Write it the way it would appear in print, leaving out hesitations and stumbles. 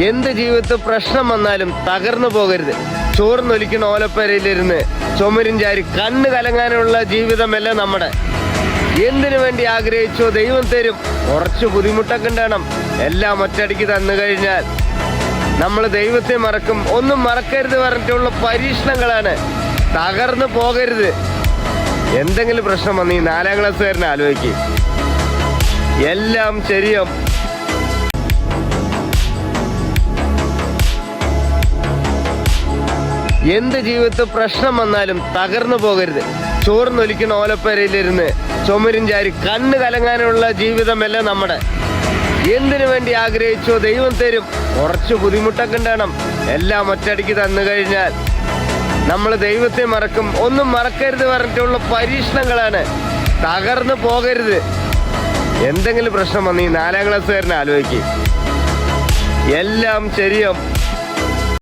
എന്ത് ജീവിതത്തിൽ പ്രശ്നം വന്നാലും തകർന്നു പോകരുത്. ചോർന്നൊലിക്കണ ഓലപ്പരയിലിരുന്ന് ചുമരും ചാരി കണ്ണ് കലങ്ങാനുള്ള ജീവിതമല്ല നമ്മുടെ. എന്തിനു വേണ്ടി ആഗ്രഹിച്ചോ ദൈവം തരും. കുറച്ച് ബുദ്ധിമുട്ടൊക്കെ ഉണ്ടാകണം. എല്ലാം ഒറ്റയടിക്ക് തന്നു കഴിഞ്ഞാൽ നമ്മൾ ദൈവത്തെ മറക്കും. ഒന്നും മറക്കരുത് പറഞ്ഞിട്ടുള്ള പരീക്ഷണങ്ങളാണ്. തകർന്നു പോകരുത്. എന്തെങ്കിലും പ്രശ്നം വന്ന് ഈ 4ാം ക്ലാസ്സുകാരനെ ആലോചിക്കും, എല്ലാം ശരിയാവും. എന്ത് ജീവിതത്തിൽ പ്രശ്നം വന്നാലും തകർന്നു പോകരുത്. ചോർന്നൊലിക്കണ ഓലപ്പരയിലിരുന്ന് ചുമരും ചാരി കണ്ണ് കലങ്ങാനുള്ള ജീവിതമല്ല നമ്മുടെ. എന്തിനു വേണ്ടി ആഗ്രഹിച്ചോ ദൈവം തരും. കുറച്ച് ബുദ്ധിമുട്ടൊക്കെ ഉണ്ടാകണം. എല്ലാം ഒറ്റയടിക്ക് തന്നു കഴിഞ്ഞാൽ നമ്മൾ ദൈവത്തെ മറക്കും. ഒന്നും മറക്കരുത് പറഞ്ഞിട്ടുള്ള പരീക്ഷണങ്ങളാണ്. തകർന്നു പോകരുത്. എന്തെങ്കിലും പ്രശ്നം വന്ന് ഈ 4ാം ക്ലാസ്സുകാരനെ ആലോചിക്കും, എല്ലാം ശരിയാവും.